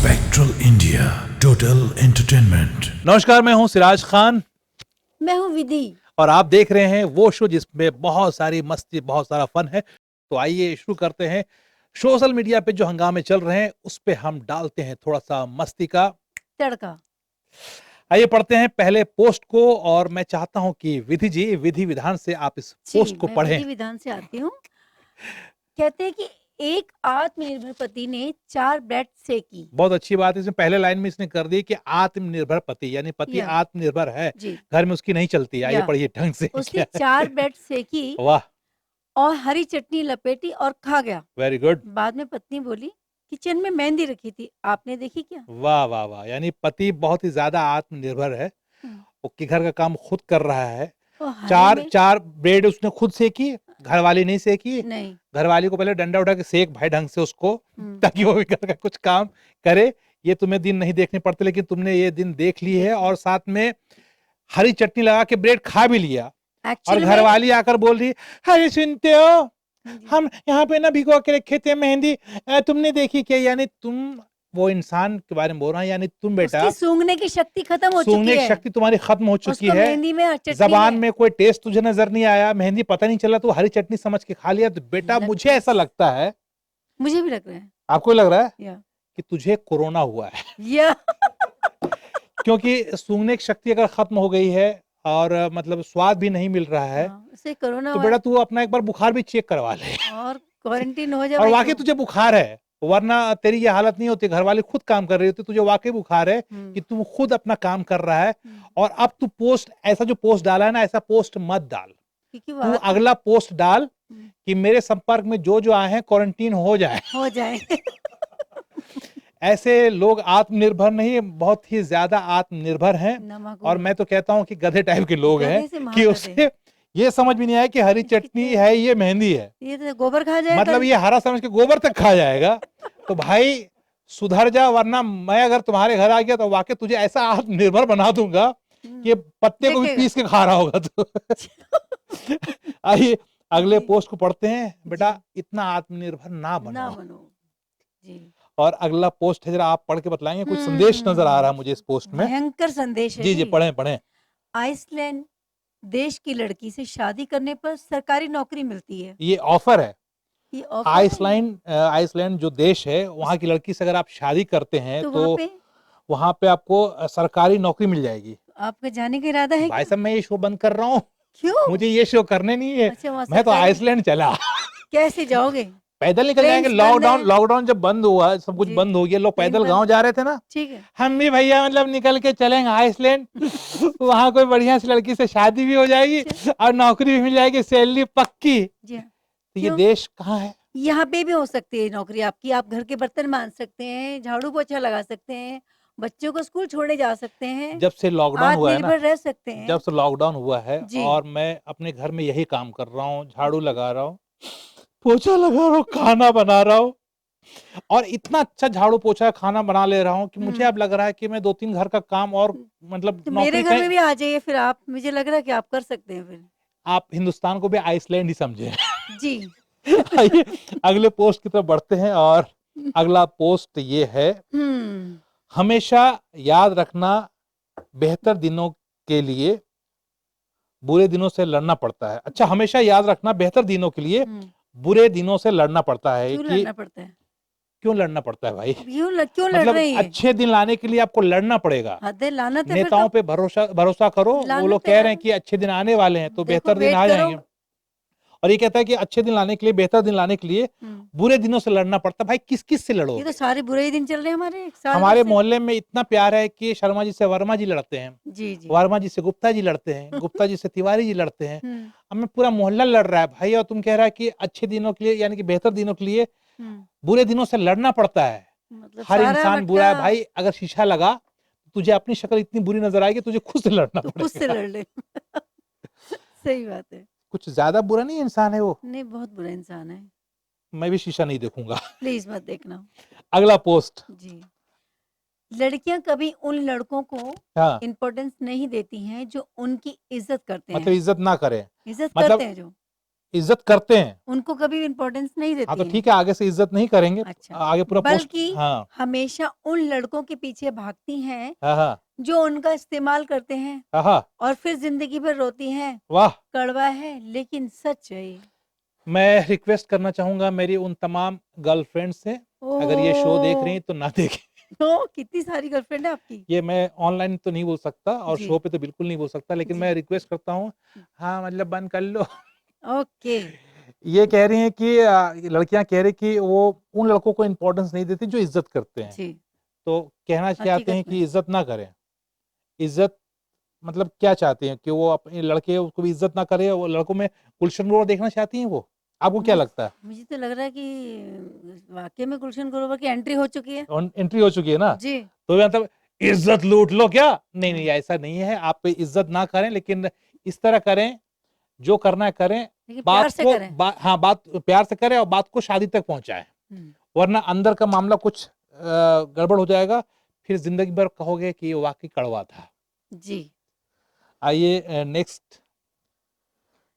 Spectral India, total entertainment. नमस्कार, मैं हूं सिराज खान मैं हूँ विधि। और आप देख रहे हैं वो शो जिसमें बहुत सारी मस्ती, बहुत सारा फन है। तो आइए शुरू करते हैं। सोशल मीडिया पे जो हंगामे चल रहे हैं उस पे हम डालते हैं थोड़ा सा मस्ती का तड़का। आइए पढ़ते हैं पहले पोस्ट को, और मैं चाहता हूं कि विधि जी विधि विधान से आप इस पोस्ट को मैं पढ़ें। विधि विधान से आती हूँ। कहते हैं कि एक आत्मनिर्भर पति ने 4 ब्रेड सेकी। बहुत अच्छी बात है। इसमें पहले लाइन में इसने कर दी कि आत्मनिर्भर पति, यानी पति या आत्मनिर्भर है, जी घर में उसकी नहीं चलती है। आइए या पढ़िए ढंग से। उसने क्या 4 ब्रेड सेकी है? वाह, और हरी चटनी लपेटी और खा गया। Very good. बाद में पत्नी बोली, किचन में मेहंदी रखी थी, आपने देखी क्या? वाह वाह वाह, यानी पति बहुत ही ज्यादा आत्मनिर्भर है, हम्म, वो कि घर का काम खुद कर रहा है। वो हरे चार में चार ब्रेड उसने खुद सेकी, घरवाली नहीं सेकी। नहीं। घरवाली को पहले डंडा उठा के सेक भाई ढंग से उसको, हम्म, ताकि वो भी घर का कुछ काम करे। ये तुम्हें दिन नहीं देखने पड़ते, लेकिन तुमने ये दिन देख ली है, और साथ में हरी चटनी लगा के ब्रेड खा भी लिया। और एक्चुअल में घरवाली आकर बोल रही, अरे सुनते हो, जी, हम यहाँ पे ना भिगो के रखे थे मेहंदी, तुमने देखी क्या? यानी तुम, वो इंसान के बारे में बोल रहा है, यानी तुम बेटा, उसकी सूंघने की शक्ति खत्म हो सूंघने चुकी की है। शक्ति तुम्हारी खत्म हो चुकी उसको है। मेहंदी में चटनी जबान है। में कोई टेस्ट तुझे नजर नहीं आया, मेहंदी पता नहीं चला, तो हरी चटनी समझ के खा लिया। तो बेटा मुझे ऐसा लगता है, मुझे भी लग रहा है आपको लग रहा है या कि तुझे कोरोना हुआ है। या क्योंकि सूंघने की शक्ति अगर खत्म हो गई है और मतलब स्वाद भी नहीं मिल रहा है, हाँ, उसे कोरोना तो हुआ बेटा तू अपना एक बार बुखार भी चेक करवा ले। और क्वारंटीन हो जा और भाई वाकई तू। तुझे बुखार है, वरना तेरी ये हालत नहीं होती, घर वाले खुद काम कर रही होती। तुझे वाकई बुखार है कि तू खुद अपना काम कर रहा है। और अब तू पोस्ट, ऐसा जो पोस्ट डाला है ना, ऐसा पोस्ट मत डाल। क्योंकि तू अगला पोस्ट डाल कि मेरे संपर्क में जो जो आए हैं क्वारंटीन हो जाए। हो जाए। ऐसे लोग आत्मनिर्भर नहीं, बहुत ही ज्यादा आत्मनिर्भर हैं। नमक और मैं तो कहता हूँ कि गधे टाइप के लोग हैं गधे से कि महागधे। उसे ये समझ भी नहीं आया कि हरी चटनी है, ये मेहंदी है, ये तो गोबर खा जाए मतलब कल। ये हरा समझ के गोबर तक खा जाएगा। तो भाई सुधर जा, वरना मैं अगर तुम्हारे घर आ गया तो वाकई तुझे ऐसा आत्मनिर्भर बना दूंगा कि पत्ते को भी देखेगा। पीस के खा रहा होगा तो। आइए अगले जी, पोस्ट को पढ़ते हैं। बेटा जी। इतना आत्मनिर्भर ना ना बनो। बनो। जी। और अगला पोस्ट है, जरा आप पढ़ के बतलाएंगे, कुछ संदेश नजर आ रहा है मुझे इस पोस्ट में। भयंकर संदेश है जी जी, पढ़ें पढ़ें। आइसलैंड देश की लड़की से शादी करने पर सरकारी नौकरी मिलती है। ये ऑफर है। ये ऑफर है। आइसलैंड जो देश है, वहाँ की लड़की से अगर आप शादी करते हैं तो तो वहाँ पे आपको सरकारी नौकरी मिल जाएगी। आपका जाने का इरादा है भाई क्या? साहब, मैं ये शो बंद कर रहा हूँ, क्यों? मुझे ये शो करने नहीं है। अच्छा, वहाँ मैं तो सरकारी आइसलैंड चला। कैसे जाओगे? पैदल निकल जाएंगे। प्लेन्स बंद लॉकडाउन है। लॉकडाउन जब बंद हुआ, सब कुछ जी, बंद हो गया, लोग प्लेन पैदल बंद गांव है। जा रहे थे ना, ठीक है। हम भी भैया मतलब निकल के चलेंगे आइसलैंड। वहां कोई बढ़िया सी लड़की से शादी भी हो जाएगी और नौकरी भी मिल जाएगी, सैलरी पक्की। जी हाँ। तो ये क्यों? देश कहाँ है? यहाँ पे भी हो सकती है नौकरी आपकी। आप घर के बर्तन मांज सकते हैं, झाड़ू पोछा लगा सकते हैं, बच्चों को स्कूल छोड़ने जा सकते हैं, जब से लॉकडाउन हुआ है ना, आत्मनिर्भर रह सकते हैं। जब से लॉकडाउन हुआ है, जी। और मैं अपने घर में यही काम कर रहा हूँ, झाड़ू लगा रहा हूँ, पोछा लगा रहा हूँ, खाना बना रहा हूँ, और इतना अच्छा झाड़ू पोछा खाना बना ले रहा हूँ कि मुझे अब लग रहा है कि मैं 2-3 घर का काम और मतलब तो मेरे नौकरी घर में कहीं। भी आ जाइए फिर आप। मुझे लग रहा है कि आप कर सकते हैं फिर। आप हिंदुस्तान को भी आइसलैंड ही समझे। जी। आइए अगले पोस्ट की तरफ बढ़ते हैं, और अगला पोस्ट ये है, हम्म। हमेशा याद रखना, बेहतर दिनों के लिए बुरे दिनों से लड़ना पड़ता है। अच्छा, हमेशा याद रखना, बेहतर दिनों के लिए बुरे दिनों से लड़ना पड़ता है। क्यों कि लड़ना पड़ता है? क्यों लड़ना पड़ता है भाई? क्यों लड़ मतलब रही है? अच्छे दिन लाने के लिए आपको लड़ना पड़ेगा। हद है, लानत है फिर नेताओं तो। पे भरोसा भरोसा करो, वो लानत लोग है कह रहे यार। हैं कि अच्छे दिन आने वाले हैं, तो देखो बेहतर दिन वेट आ करो। जाएंगे। और ये कहता है कि अच्छे दिन लाने के लिए, बेहतर दिन लाने के लिए बुरे दिनों से लड़ना पड़ता है। भाई किस किस से ये तो लड़ोगे? सारे बुरे ही दिन चल रहे हैं हमारे एक साल भर हमारे से। मोहल्ले में इतना प्यार है कि शर्मा जी से वर्मा जी लड़ते हैं, जी जी। वर्मा जी से गुप्ता जी लड़ते हैं, गुप्ता जी से तिवारी जी लड़ते हैं। हम्म, अब मैं पूरा मोहल्ला लड़ रहा है भाई, और तुम कह रहा है कि अच्छे दिनों के लिए, यानी कि बेहतर दिनों के लिए बुरे दिनों से लड़ना पड़ता है। मतलब हर सारा इंसान बुरा है मटका भाई। अगर शीशा लगा, तुझे अपनी शक्ल इतनी बुरी नजर आएगी, तुझे खुद से लड़ना तो खुद से पड़ेगा। लड़ ले। सही बात है। कुछ ज्यादा बुरा नहीं इंसान है वो। नहीं, बहुत बुरा इंसान है। मैं भी शीशा नहीं देखूंगा। प्लीज मत देखना। अगला पोस्ट। जी। लड़कियां कभी उन लड़कों को हाँ, इम्पोर्टेंस नहीं देती हैं जो उनकी इज्जत करते मतलब हैं। इज्जत ना करें। इज्जत मतलब करते हैं जो। इज्जत करते हैं। उनको कभी इम्पोर्टेंस नहीं हाँ, देती तो हैं। ठीक है, आगे से इज्जत नहीं करेंगे। अच्छा, आगे पूरा पोस्ट बल्कि हाँ, हमेशा उन लड़कों के पीछे भागती हैं हाँ, हाँ, जो उनका इस्तेमाल करते हैं हाँ, हाँ, और फिर जिंदगी भर रोती हैं। वाह! कड़वा है लेकिन सच है ये। मैं रिक्वेस्ट करना चाहूँगा मेरी उन तमाम गर्लफ्रेंड से, अगर ये शो देख रही ओह! हैं तो ना देखें। ओह! कितनी सारी गर्लफ्रेंड है आपकी? ये मैं ऑनलाइन तो नहीं बोल सकता और जी, शो पे तो बिल्कुल नहीं बोल सकता, लेकिन जी। मैं रिक्वेस्ट करता हूँ, हाँ, मतलब बंद कर लो। ओके, ये कह रही हैं कि लड़कियाँ कह रही कि वो उन लड़कों को इम्पोर्टेंस नहीं देती जो इज़्ज़त करते हैं। जी, तो कहना चाहते हकीकत हैं में। कि इज़्ज़त ना करें। इज़्ज़त मतलब क्या चाहती हैं कि वो अपने लड़के उसको भी इज़्ज़त ना करे, वो लड़कों में गुलशन ग्रोवर देखना चाहती हैं वो? आपको क्या मुझ लगता है? मुझे तो लग रहा है कि वाक़ई में गुलशन ग्रोवर की एंट्री हो चुकी है। एंट्री हो चुकी है ना? जी। तो मतलब इज़्ज़त लूट लो क्या? नहीं, नहीं हाँ, ऐसा नहीं है, आप इज़्ज़त ना करें लेकिन इस तरह करें, जो करना है करें, लेकिन प्यार बात से को करें। हाँ, बात प्यार से करें और बात को शादी तक पहुँचाएँ। हुँ, वरना अंदर का मामला कुछ गड़बड़ हो जाएगा, फिर ज़िंदगी भर कहोगे कि ये वाक़ई कड़वा था। जी। आइए नेक्स्ट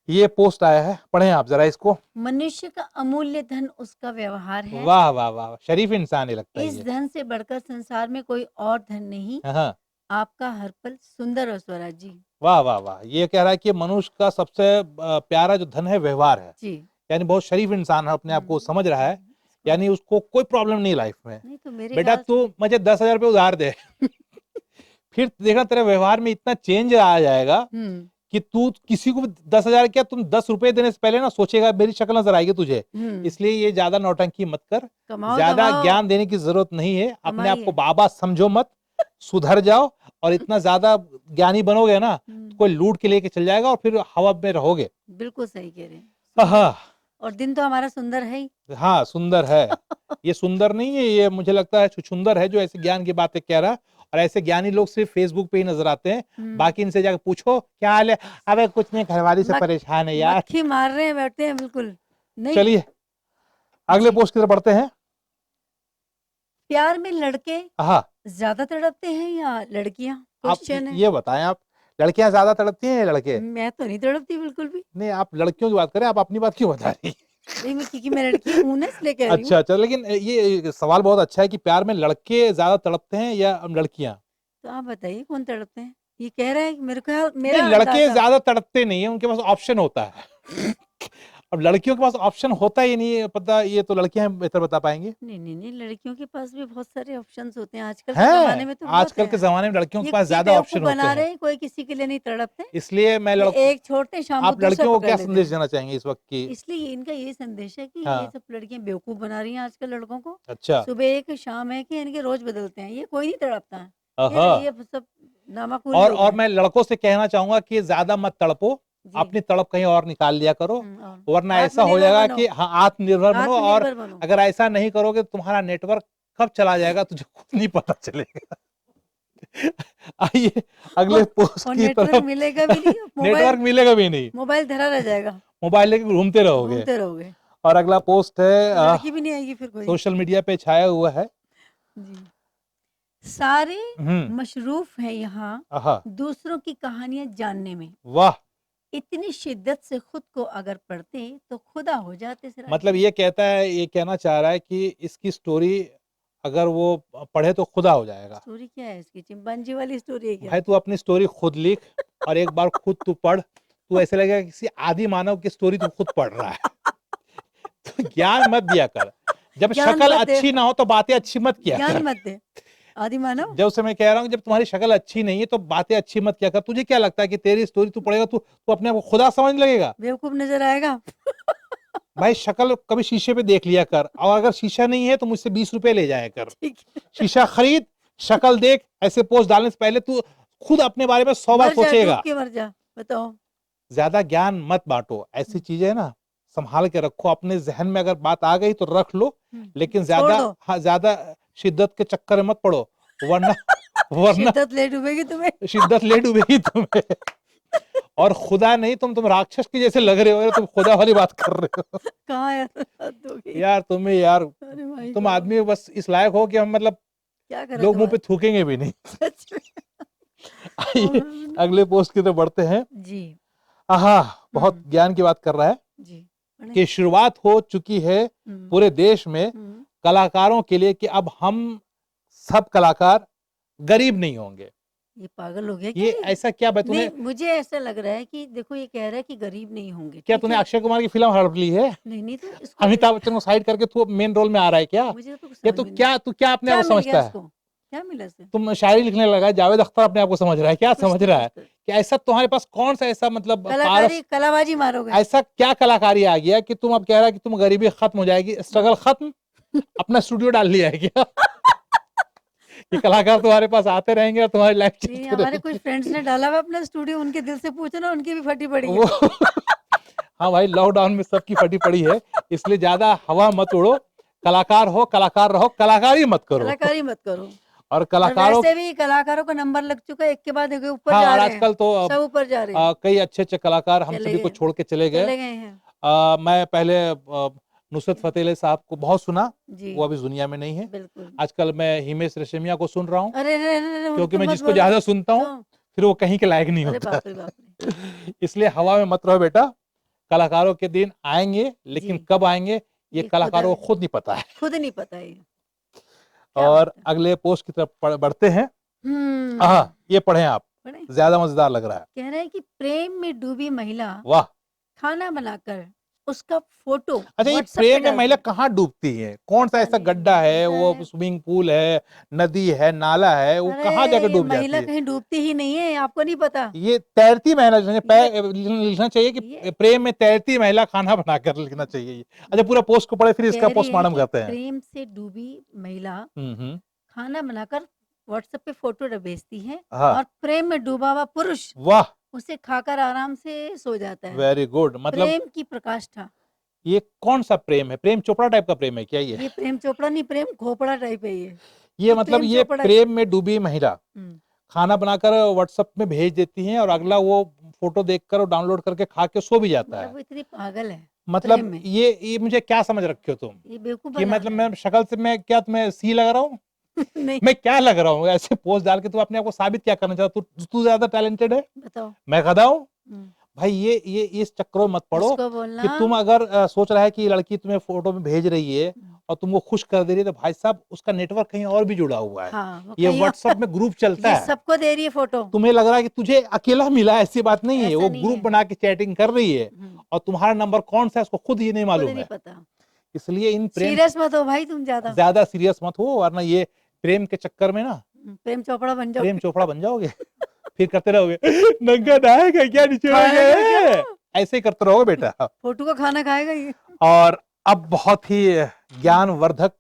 ये पोस्ट आया है, पढ़ें आप ज़रा इसको। मनुष्य का अमूल्य धन उसका व्यवहार है। वाह, वाह, वाह! शरीफ इंसान है लगता है इस ये। धन से बढ़कर संसार में कोई और धन नहीं। हाँ, हाँ। आपका हर पल सुंदर और स्वराज। जी, वाह, वाह, वाह! ये कह रहा है कि मनुष्य का सबसे प्यारा जो धन है व्यवहार है। जी। यानी बहुत शरीफ इंसान है, अपने आप को समझ रहा है, इसको यानी उसको कोई प्रॉब्लम नहीं है लाइफ में। नहीं तो मेरे बेटा ख़्याल तू से मुझे 10,000 रुपए उधार दे। फिर देखना तेरे व्यवहार में इतना चेंज आ जाएगा हुँ, कि तू किसी को भी 10,000 क्या तुम 10 रुपए देने से पहले ना सोचेगा मेरी शक्ल नज़र आएगी तुझे। हुँ। इसलिए ये ज़्यादा नौटंकी मत कर, कमाओ ज़्यादा दबाओ, ज्ञान देने की ज़रूरत नहीं है। अपने आप को कमाइए। बाबा समझो मत, सुधर जाओ और इतना ज़्यादा ज्ञानी बनोगे ना, हुँ, कोई लूट के लेके चल जाएगा और फिर हवा में रहोगे। बिल्कुल सही कह रहे हैं। सुंदर आहा! और दिन तो हमारा सुंदर है ही। हाँ, सुंदर है। ये सुंदर नहीं है, ये मुझे लगता है छुछुंदर है जो ऐसे ज्ञान की बातें कह रहा है और ऐसे ज्ञानी लोग सिर्फ़ फ़ेसबुक पे ही नज़र आते हैं। हुँ, बाकी इनसे जाके पूछो, क्या हाल है? अबे कुछ नहीं घरवाली से मक परेशान है यार। मक्खी मार रहे हैं, बैठते हैं बिल्कुल। नहीं चलिए, अगले जी, पोस्ट की तरफ बढ़ते हैं। प्यार में लड़के हाँ, ज़्यादा तड़पते हैं या लड़कियाँ? आप क्वेश्चन है। ये बताएँ आप, लड़कियाँ ज़्यादा तड़पती हैं या लड़के? मैं तो नहीं तड़पती बिल्कुल भी। नहीं, आप लड़कियों की बात करें, आप अपनी बात क्यों बता रही हैं? नहीं मैं क्योंकि मैं लड़की हूँ ना इसलिए कह रही हूँ। अच्छा, अच्छा, लेकिन ये सवाल बहुत अच्छा है कि प्यार में लड़के ज़्यादा तड़पते हैं या लड़कियाँ? तो आप बताइए कौन तड़पते हैं? ये कह रहा है कि मेरे ख्याल नहीं, मेरा लड़के अंदाज़ा ज़्यादा तड़पते नहीं हैं, उनके पास ऑप्शन होता है। अब लड़कियों के पास ऑप्शन होता ही नहीं है, पता ये तो लड़कियाँ बेहतर बता पाएँगी। नहीं, नहीं, नहीं, लड़कियों के पास भी बहुत सारे ऑप्शंस होते हैं, आजकल के ज़माने हैं, में तो बहुत आजकल के है। ज़माने में लड़कियों के पास ये ज़्यादा बेवकूफ़ ऑप्शन होते बना हैं। रहे हैं, कोई किसी के लिए नहीं तड़पते। इसलिए मैं ये लड़क एक छोड़ते हैं, शाम को आप दूसरा लड़कियों को पकड़ क्या लेते संदेश हैं। देना चाहेंगे इस वक़्त की? इसलिए इनका ये संदेश है कि ये हाँ, सब लड़कियाँ बेवकूफ़ बना रही हैं आजकल लड़कों को। अच्छा। सुबह एक, शाम एक है, इनके रोज़ बदलते हैं, ये कोई नहीं तड़पता है। आहा! ये सब नामाकूल लोग और हैं। मैं लड़कों से कहना चाहूँगा कि ज़्यादा मत तड़पो, जी। अपनी तड़प कहीं और निकाल लिया करो, और वरना ऐसा हो आत्मनिर्भर जाएगा बनो, कि हाँ, आत्मनिर्भर बनो और आत्मनिर्भर बनो। अगर ऐसा नहीं करोगे तो तुम्हारा नेटवर्क कब चला जाएगा तुझे खुद नहीं पता चलेगा। आइए अगले पोस्ट और की नेटवर्क तरफ मिलेगा भी नहीं, नेटवर्क मिलेगा भी नहीं, मोबाइल धरा रह जाएगा, मोबाइल लेके घूमते रहोगे। घूमते रहोगे। और अगला पोस्ट है तो लड़की भी नहीं आएगी फिर कोई। सोशल मीडिया पे छाया हुआ है। जी। सारे हुँ, मशरूफ़ हैं यहाँ आहा, दूसरों की कहानियाँ जानने में। वाह! इतनी शिद्दत से खुद को अगर पढ़ते तो खुदा हो जाते सिराज मतलब में। ये कहता है ये कहना चाह रहा है कि इसकी स्टोरी अगर वो पढ़े तो खुदा हो जाएगा। स्टोरी क्या है इसकी? चिंपांजी वाली स्टोरी है क्या? भाई तू अपनी स्टोरी खुद लिख और एक बार खुद तू पढ़, तू ऐसे लगेगा किसी आदि मानव की स्टोरी तू खुद पढ़ रहा है। तो ज्ञान मत दिया कर। जब ज्ञान शक्ल मत दे, अच्छी ना हो तो बातें अच्छी मत किया ज्ञान कर। मत दे। आदि मानव? जब से मैं कह रहा हूँ जब तुम्हारी शक्ल अच्छी नहीं है तो बातें अच्छी मत किया कर। तुझे क्या लगता है कि तेरी स्टोरी तू पढ़ेगा तू अपने आप को खुदा समझने लगेगा? बेवकूफ़ नज़र आएगा। भाई शक्ल कभी शीशे पे देख लिया कर और अगर शीशा नहीं है तो मुझसे 20 रुपए ले जाया कर। ठीक है। शीशा खरीद, शक्ल देख, ऐसे पोस्ट डालने से पहले तू खुद अपने बारे में 100 बार मर जा, डूब सोचेगा। के मर जा। बताओ। ज़्यादा ज्ञान मत बाँटो, ऐसी हुँ, चीज़ें ना सँभाल के रखो, अपने ज़हन में अगर बात आ गई तो रख लो, हुँ। लेकिन छोड़ ज़्यादा दो। हाँ, ज़्यादा शिद्दत के चक्कर में मत पड़ो, वरना वरना शिद्दत ले डूबेगी तुम्हें। शिद्दत ले डूबेगी तुम्हें। और खुदा नहीं तुम राक्षस के जैसे लग रहे हो, तुम खुदा वाली बात कर रहे हो। कहाँ यार हद हो गई। यार अरे भाई तुम साहब, आदमी बस इस लायक हो कि हम मतलब क्या करें लोग मुँह पे तुम्हारा? थूकेंगे भी नहीं। सच में। आइए और अगले पोस्ट की तरफ बढ़ते हैं। जी। आहा! बहुत हुँ, ज्ञान की बात कर रहा है। जी। कि शुरुआत हो चुकी है पूरे देश में कलाकारों के लिए कि अब हम सब कलाकार गरीब नहीं होंगे। ये पागल हो गया क्या ये ये? ऐसा क्या भाई तूने नहीं, मुझे ऐसा लग रहा है कि देखो ये कह रहा है कि गरीब नहीं होंगे, क्या ठीक तूने है? अक्षय कुमार की फिल्म हड़प ली है? नहीं तो इसको अमिताभ बच्चन को साइड करके तू मेन रोल में आ रहा है क्या? मुझे तो कुछ ये समझ तो में नहीं तू क्या अपने आप क्या को मिल समझता गया है? इसको? क्या मिला इसे? तुम शायरी लिखने लगा है, जावेद अख्तर अपने आप को समझ रहा है, क्या कुछ समझ तो रहा है? कुछ तो कि ऐसा तुम्हारे पास कौन सा ऐसा मतलब कलाकारी कलाबाजी मारोगे। ऐसा क्या कलाकारी आ गया कि तुम अब कह रहा है कि तुम गरीबी खत्म हो जाएगी, स्ट्रगल खत्म? अपना स्टूडियो डाल लिया है क्या? कि कलाकार तुम्हारे पास आते रहेंगे और तुम्हारी लाइफ नहीं, चलती हमारे रहेगी। कुछ फ्रेंड्स ने डाला हुआ अपना स्टूडियो, उनके दिल से पूछो ना, उनकी भी फटी पड़ी वो है। हाँ भाई, लॉकडाउन में सबकी फटी पड़ी है, इसलिए ज्यादा हवा मत उड़ो। कलाकार हो, कलाकार रहो, कलाकारी मत करो। कलाकारी मत करो। और और कलाकारों वैसे भी कलाकारों का नंबर लग चुका है, एक के बाद एक ऊपर हाँ, जा और रहे हैं, आजकल तो सब ऊपर जा रहे हैं, कई अच्छे अच्छे कलाकार हम चले सभी को गए छोड़ के चले गए। चले गए हैं। मैं पहले नुसरत फतेह अली साहब को बहुत सुना, जी, वो अभी दुनिया में नहीं है। बिल्कुल। आजकल मैं हिमेश रेशमिया को सुन रहा हूँ, अरे रे रे रे, क्योंकि उनको मैं मत जिसको बोलो। ज्यादा सुनता हूँ तो फिर वो कहीं के लायक नहीं अरे होता। बाप रे बाप रे। इसलिए हवा में मत रहो बेटा, कलाकारों के दिन आएंगे, लेकिन जी, कब आएंगे ये ये कलाकारों को खुद नहीं पता है। खुद नहीं पता है ये। क्या और बात है। अगले पोस्ट की तरफ बढ़ते हैं। हम्म, ये पढ़ें आप, पढ़े? ज्यादा मजेदार लग रहा है। कह रहे हैं कि प्रेम में डूबी महिला वाह। खाना बनाकर उसका फोटो अच्छा, ये व्हाट्सएप पे प्रेम में डालती महिला है। कहाँ डूबती है? कौन सा पता ऐसा नहीं, गड्ढा है, पता वो है। स्विमिंग पूल है, नदी है, नाला है, वो अरे कहाँ जाकर ये डूब जाती महिला है? कहीं डूबती ही नहीं है, आपको नहीं पता। ये तैरती महिला ये लिखना चाहिए कि ये प्रेम में तैरती महिला खाना बनाकर लिखना चाहिए ये। अच्छा, पूरा पोस्ट को पढ़े फिर इसका कह रही है पोस्टमार्टम कि करते हैं। प्रेम से डूबी महिला हम्म। खाना बनाकर व्हाट्सएप पे फोटो भेजती है, हाँ, और प्रेम में डूबा हुआ पुरुष वाह, उसे खाकर आराम से सो जाता है। Very good. मतलब प्रेम की प्रकाष्ठा। ये कौन सा प्रेम है? प्रेम चोपड़ा टाइप का प्रेम है क्या ये? ये प्रेम चोपड़ा नहीं, प्रेम खोपड़ा टाइप है ये। ये मतलब प्रेम ये चोपड़ा है। प्रेम में डूबी महिला हम्म, खाना बनाकर व्हाट्सएप में भेज देती है और अगला वो फोटो देखकर और डाउनलोड करके खा के सो भी जाता मतलब है। वो इतनी पागल है प्रेम मतलब में। ये मुझे क्या समझ रखे हो तुम? ये बेवकूफ कि बना मतलब रहा मैं शक्ल से मैं क्या तुम्हें सी लग रहा हूँ? है। नहीं, मैं क्या लग रहा हूँ? ऐसे पोस्ट डाल के तू अपने आप को साबित क्या करना चाहता? तू ज्यादा टैलेंटेड है, बताओ। मैं गधा हूँ? हम्म, भाई ये इस चक्करों में मत पड़ो इसको कि बोलना। तुम अगर सोच रहा है कि लड़की तुम्हें फोटो में भेज रही है हम्म, और तुमको खुश कर दे रही है, तो भाई साहब उसका नेटवर्क कहीं और भी जुड़ा हुआ है। हाँ, वो ये कहीं और व्हाट्सएप में ग्रुप चलता ये है। सबको दे रही है फोटो। तुम्हें लग रहा है कि तुझे अकेला मिला, ऐसी बात नहीं है। ऐसा वो नहीं ग्रुप है। बना के चैटिंग कर रही है हम्म, और तुम्हारा नंबर कौन सा है उसको खुद ही नहीं खुद मालूम नहीं है। पता। इसलिए इन प्रेम सीरियस मत हो भाई तुम ज्यादा। ज्यादा सीरियस मत हो, वरना ये प्रेम के चक्कर में ना प्रेम चोपड़ा बन जाओ। प्रेम चोपड़ा बन जाओगे। फिर करते रहोगे नंगा नहाएगा क्या, खाएगा क्या? निचोड़ोगे, ऐसे ही करते रहोगे बेटा। फोटो का खाना खाएगा ये। और अब बहुत ही ज्ञानवर्धक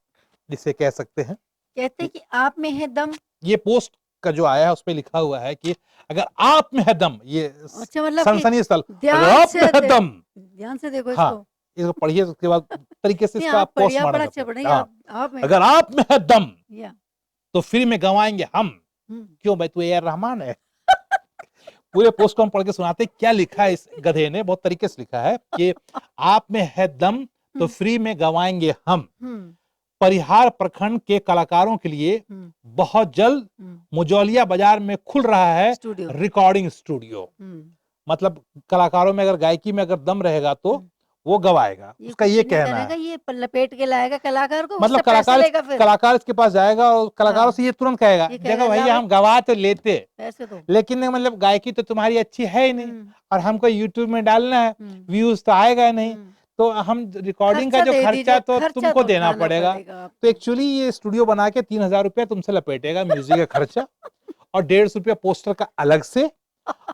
जिसे कह सकते हैं, कहते हैं कि आप में है दम। ये पोस्ट का जो आया है उसपे लिखा हुआ है कि अगर आप में है दम, ये अच्छा, मतलब कि सनसनी स्थल, अगर ध्यान आप से में है दे- दम, ध्यान से देखो हाँ, इसको। इसको पढ़िए, उसके बाद तरीके से नहीं, इसका आप पढ़िए, आप पोस्टमार्टम बड़ा करते अच्छा हैं। पढ़ेंगे। हाँ, आप में अगर आप में है दम या तो फ्री में गवाएंगे हम। हम्म, क्यों भाई, तू ए आर रहमान है? पूरे पोस्ट को हम पढ़ के सुनाते हैं। क्या लिखा है इस गधे ने, बहुत तरीके से लिखा है कि आप में है दम तो हम्म, फ्री में गवाएंगे हम। हम्म, परिहार प्रखंड के कलाकारों के लिए हम्म, बहुत जल्द हम्म, मुजौलिया बाजार में खुल रहा है स्टूडियो। Recording studio. मतलब कलाकारों में अगर गायकी में अगर दम रहेगा तो हम्म। वो गवाएगा, ये उसका कुछ ये नहीं कहना करेगा, है। ये लपेट के लाएगा कलाकार को, मतलब उससे पैसे लेगा फिर। कलाकार इसके पास जाएगा और कलाकारों हाँ, से ये तुरंत कहेगा, ये कहेगा देखो भैया ला हम गवा तो लेते, पैसे दो। लेकिन मतलब गायकी तो तुम्हारी अच्छी है ही नहीं, हम्म, और हमको यूट्यूब में डालना है, हम्म, व्यूज तो आएगा नहीं, हम्म। तो हम रिकॉर्डिंग का खर्चा जो दे खर्चा दीजिए, तो खर्चा तुमको तो देना उठाना पड़ेगा। पड़ेगा तो आपको। एक्चुअली ये स्टूडियो बना के 3,000 रुपया तुमसे लपेटेगा म्यूजिक का खर्चा, और 150 रुपया पोस्टर का अलग से।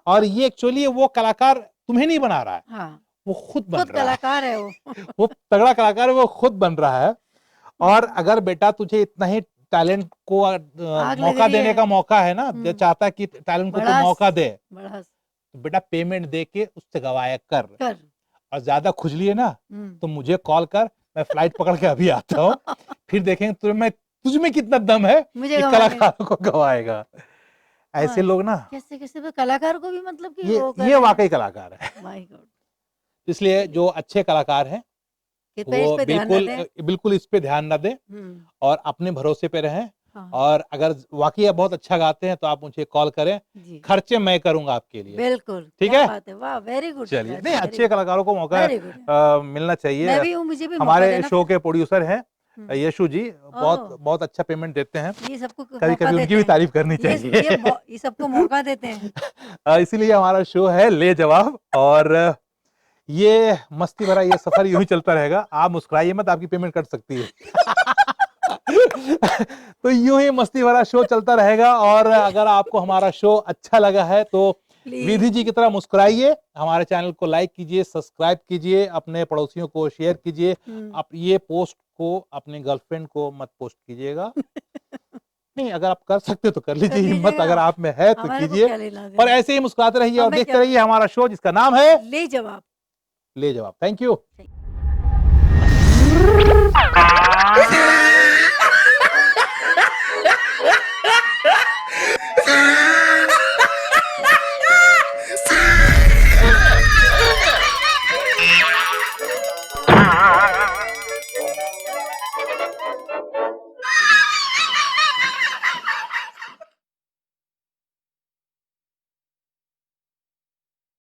और ये एक्चुअली वो कलाकार तुम्हें नहीं बना रहा है, हाँ, वो खुद बन खुद रहा है। कलाकार है वो। वो तगड़ा कलाकार है, वो खुद बन रहा है। और अगर बेटा तुझे इतना ही टैलेंट को आग लग मौका रही देने है। का मौका है ना, जो हम्म, चाहता है कि टैलेंट को तू बड़ा मौका दे, बड़ा तो बेटा पेमेंट दे के उससे गवाया कर। कर। और ज्यादा खुजली है ना हम्म, तो मुझे कॉल कर, मैं फ्लाइट पकड़ के अभी आता हूँ, फिर देखेंगे तुझ में कितना दम है मुझे कि गवाने। कलाकारों को गवाएगा। ऐसे हाँ, लोग ना, कैसे कैसे तो कलाकार को भी मतलब कि वो कर ये रहे हैं। वाकई कलाकार है। My God. इसलिए जो अच्छे कलाकार हैं कृपया इस वो पे ध्यान न बिल्कुल दें। बिल्कुल इस पे ध्यान न दें हम्म, और अपने भरोसे पे रहें। हाँ, और अगर वाकई आप बहुत अच्छा गाते हैं तो आप मुझे कॉल करें, जी। खर्चे मैं करूंगा आपके लिए। बिल्कुल, ठीक क्या है? बात है! वाह! वेरी गुड चलिए, राजू, नहीं वेरी अच्छे गुड, कलाकारों को मौका वेरी गुड। मिलना मैं चाहिए। भी हूँ, मुझे भी मौका हमारे देना शो फिर। के प्रोड्यूसर हैं हुँ। यशु जी, बहुत ओह! बहुत अच्छा पेमेंट देते हैं। ये सबको मौका कभी-कभी उनकी देते भी हैं। तारीफ करनी चाहिए। ये सबको मौका देते हैं। इसीलिए हमारा शो है ले जवाब, और ये मस्ती भरा ये सफर यूं ही चलता रहेगा। आप मुस्कुराइए मत, आपकी पेमेंट कट सकती है। तो यूं ही मस्ती भरा शो चलता रहेगा, और अगर आपको हमारा शो अच्छा लगा है तो विधि प्लीज़। जी की तरह मुस्कुराइए, हमारे चैनल को लाइक कीजिए, सब्सक्राइब कीजिए, अपने पड़ोसियों को शेयर कीजिए। हुँ। आप ये पोस्ट को अपने गर्लफ्रेंड को मत पोस्ट कीजिएगा। नहीं, अगर आप कर सकते हो तो कर कर लीजिए, हिम्मत लीजिएगा। अगर आप में है तो हमारे को कीजिए। क्या लेना और देना? ऐसे ही मुस्कुराते रहिए और हमें देखते क्या रहिए हमारा शो जिसका नाम है ले जवाब। ले जवाब। Thank you. थैंक